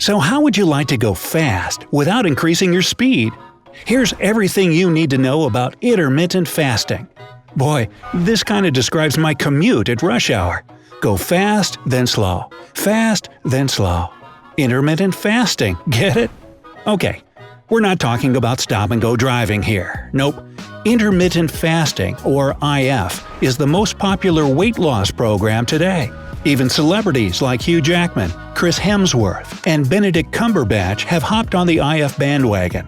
So how would you like to go fast without increasing your speed? Here's everything you need to know about intermittent fasting. Boy, this kind of describes my commute at rush hour. Go fast, then slow. Fast, then slow. Intermittent fasting, get it? Okay, we're not talking about stop-and-go driving here. Nope. Intermittent fasting, or IF, is the most popular weight loss program today. Even celebrities like Hugh Jackman, Chris Hemsworth, and Benedict Cumberbatch have hopped on the IF bandwagon.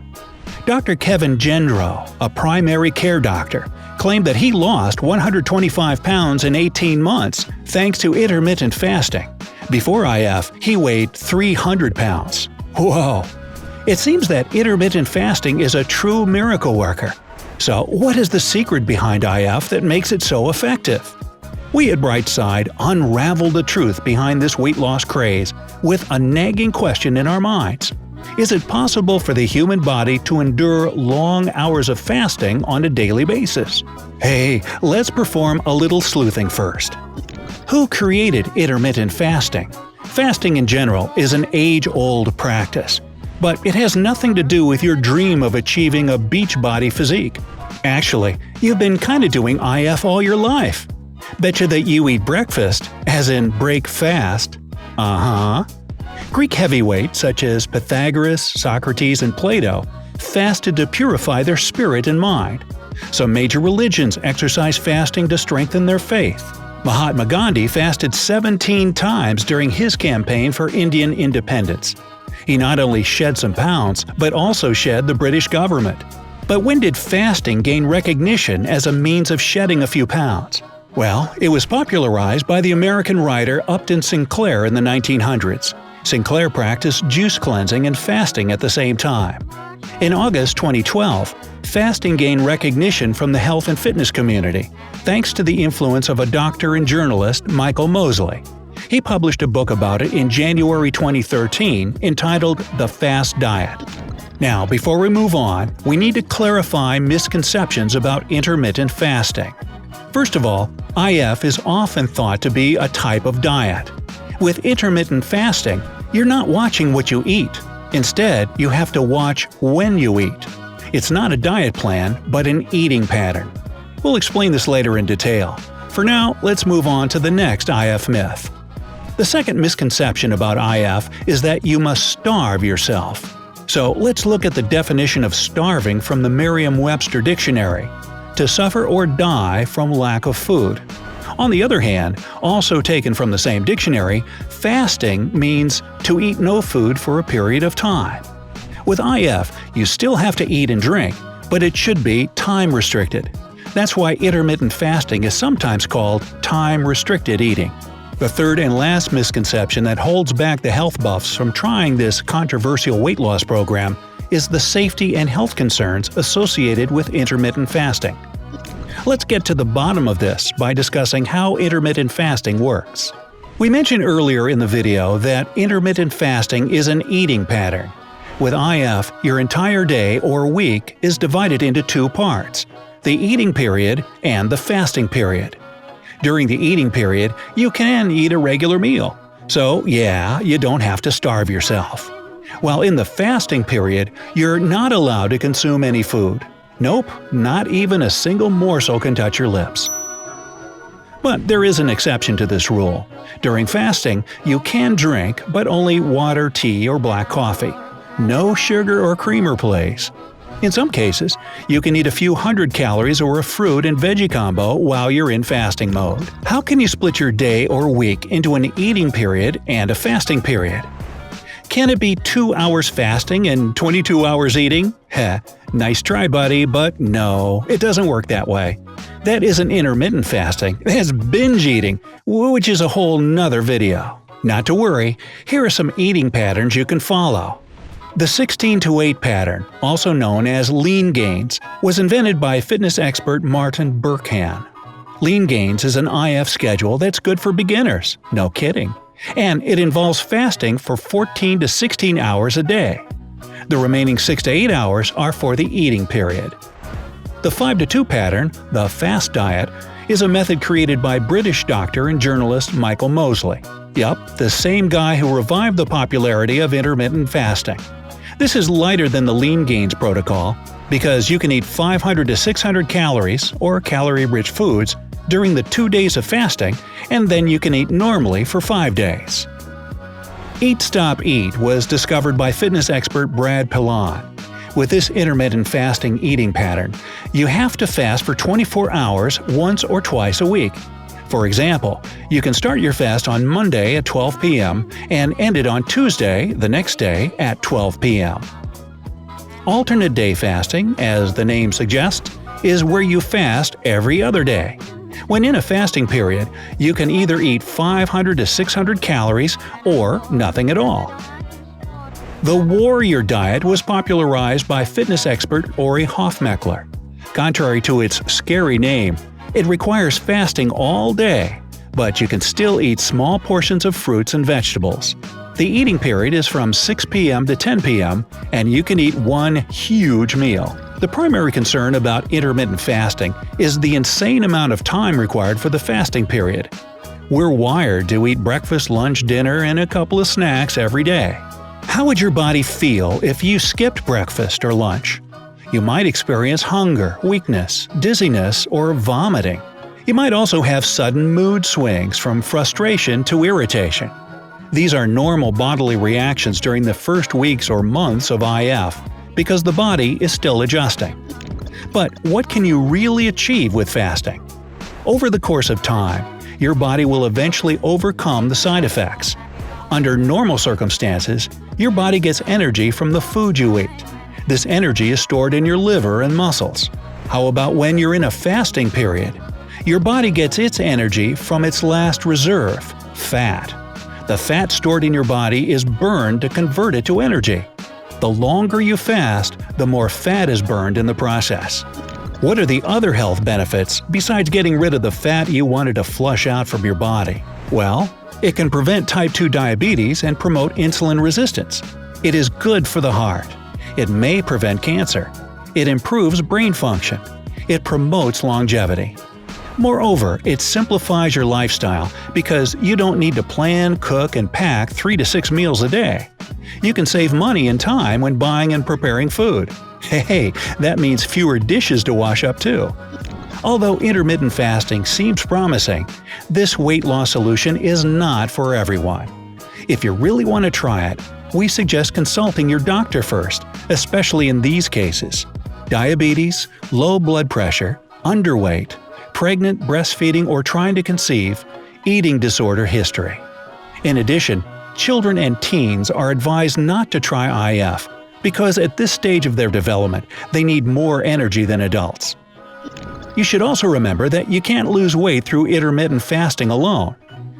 Dr. Kevin Gendreau, a primary care doctor, claimed that he lost 125 pounds in 18 months thanks to intermittent fasting. Before IF, he weighed 300 pounds. Whoa! It seems that intermittent fasting is a true miracle worker. So, what is the secret behind IF that makes it so effective? We at Brightside unravel the truth behind this weight loss craze with a nagging question in our minds. Is it possible for the human body to endure long hours of fasting on a daily basis? Hey, let's perform a little sleuthing first. Who created intermittent fasting? Fasting in general is an age-old practice, but it has nothing to do with your dream of achieving a beachbody physique. Actually, you've been kinda doing IF all your life. Betcha that you eat breakfast, as in break fast. Greek heavyweights such as Pythagoras, Socrates, and Plato fasted to purify their spirit and mind. Some major religions exercise fasting to strengthen their faith. Mahatma Gandhi fasted 17 times during his campaign for Indian independence. He not only shed some pounds, but also shed the British government. But when did fasting gain recognition as a means of shedding a few pounds? Well, it was popularized by the American writer Upton Sinclair in the 1900s. Sinclair practiced juice cleansing and fasting at the same time. In August 2012, fasting gained recognition from the health and fitness community, thanks to the influence of a doctor and journalist, Michael Mosley. He published a book about it in January 2013 entitled The Fast Diet. Now, before we move on, we need to clarify misconceptions about intermittent fasting. First of all, IF is often thought to be a type of diet. With intermittent fasting, you're not watching what you eat. Instead, you have to watch when you eat. It's not a diet plan, but an eating pattern. We'll explain this later in detail. For now, let's move on to the next IF myth. The second misconception about IF is that you must starve yourself. So let's look at the definition of starving from the Merriam-Webster dictionary: to suffer or die from lack of food. On the other hand, also taken from the same dictionary, fasting means to eat no food for a period of time. With IF, you still have to eat and drink, but it should be time-restricted. That's why intermittent fasting is sometimes called time-restricted eating. The third and last misconception that holds back the health buffs from trying this controversial weight loss program is the safety and health concerns associated with intermittent fasting. Let's get to the bottom of this by discussing how intermittent fasting works. We mentioned earlier in the video that intermittent fasting is an eating pattern. With IF, your entire day or week is divided into two parts: the eating period and the fasting period. During the eating period, you can eat a regular meal. So yeah, you don't have to starve yourself. While in the fasting period, you're not allowed to consume any food. Nope, not even a single morsel can touch your lips. But there is an exception to this rule. During fasting, you can drink, but only water, tea, or black coffee. No sugar or creamer, please. In some cases, you can eat a few hundred calories or a fruit and veggie combo while you're in fasting mode. How can you split your day or week into an eating period and a fasting period? Can it be 2 hours fasting and 22 hours eating? Heh, nice try, buddy, but no, it doesn't work that way. That isn't intermittent fasting, that's binge eating, which is a whole nother video. Not to worry, here are some eating patterns you can follow. The 16-to-8 pattern, also known as lean gains, was invented by fitness expert Martin Burkhan. Lean gains is an IF schedule that's good for beginners, no kidding. And it involves fasting for 14 to 16 hours a day. The remaining 6 to 8 hours are for the eating period. The 5-to-2 pattern, the fast diet, is a method created by British doctor and journalist Michael Mosley. Yup, the same guy who revived the popularity of intermittent fasting. This is lighter than the lean gains protocol because you can eat 500 to 600 calories or calorie-rich foods during the 2 days of fasting, and then you can eat normally for 5 days. Eat Stop Eat was discovered by fitness expert Brad Pilon. With this intermittent fasting eating pattern, you have to fast for 24 hours once or twice a week. For example, you can start your fast on Monday at 12 p.m. and end it on Tuesday, the next day, at 12 p.m. Alternate day fasting, as the name suggests, is where you fast every other day. When in a fasting period, you can either eat 500 to 600 calories or nothing at all. The Warrior Diet was popularized by fitness expert Ori Hofmeckler. Contrary to its scary name, it requires fasting all day, but you can still eat small portions of fruits and vegetables. The eating period is from 6 p.m. to 10 p.m., and you can eat one huge meal. The primary concern about intermittent fasting is the insane amount of time required for the fasting period. We're wired to eat breakfast, lunch, dinner, and a couple of snacks every day. How would your body feel if you skipped breakfast or lunch? You might experience hunger, weakness, dizziness, or vomiting. You might also have sudden mood swings from frustration to irritation. These are normal bodily reactions during the first weeks or months of IF because the body is still adjusting. But what can you really achieve with fasting? Over the course of time, your body will eventually overcome the side effects. Under normal circumstances, your body gets energy from the food you eat. This energy is stored in your liver and muscles. How about when you're in a fasting period? Your body gets its energy from its last reserve, fat. The fat stored in your body is burned to convert it to energy. The longer you fast, the more fat is burned in the process. What are the other health benefits besides getting rid of the fat you wanted to flush out from your body? Well, it can prevent type 2 diabetes and promote insulin resistance. It is good for the heart. It may prevent cancer. It improves brain function. It promotes longevity. Moreover, it simplifies your lifestyle because you don't need to plan, cook, and pack 3 to 6 meals a day. You can save money and time when buying and preparing food. Hey, that means fewer dishes to wash up too. Although intermittent fasting seems promising, this weight loss solution is not for everyone. If you really want to try it, we suggest consulting your doctor first, especially in these cases: diabetes, low blood pressure, underweight, pregnant, breastfeeding, or trying to conceive, eating disorder history. In addition, children and teens are advised not to try IF because at this stage of their development, they need more energy than adults. You should also remember that you can't lose weight through intermittent fasting alone.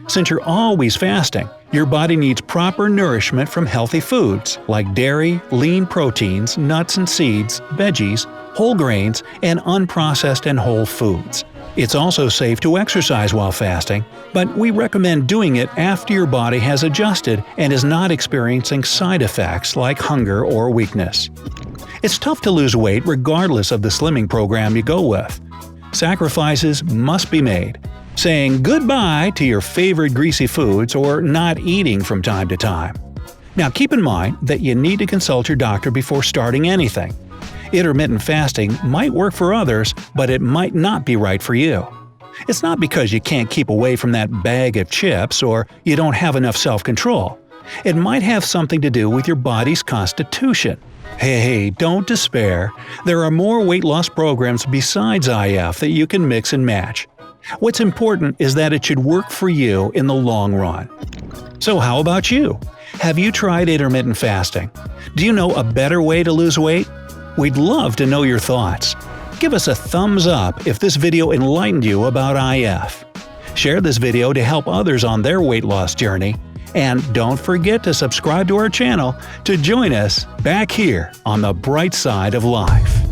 Since you're always fasting, your body needs proper nourishment from healthy foods like dairy, lean proteins, nuts and seeds, veggies, whole grains, and unprocessed and whole foods. It's also safe to exercise while fasting, but we recommend doing it after your body has adjusted and is not experiencing side effects like hunger or weakness. It's tough to lose weight regardless of the slimming program you go with. Sacrifices must be made. Saying goodbye to your favorite greasy foods or not eating from time to time. Now keep in mind that you need to consult your doctor before starting anything. Intermittent fasting might work for others, but it might not be right for you. It's not because you can't keep away from that bag of chips or you don't have enough self-control. It might have something to do with your body's constitution. Hey, don't despair. There are more weight loss programs besides IF that you can mix and match. What's important is that it should work for you in the long run. So how about you? Have you tried intermittent fasting? Do you know a better way to lose weight? We'd love to know your thoughts. Give us a thumbs up if this video enlightened you about IF. Share this video to help others on their weight loss journey. And don't forget to subscribe to our channel to join us back here on the bright side of life.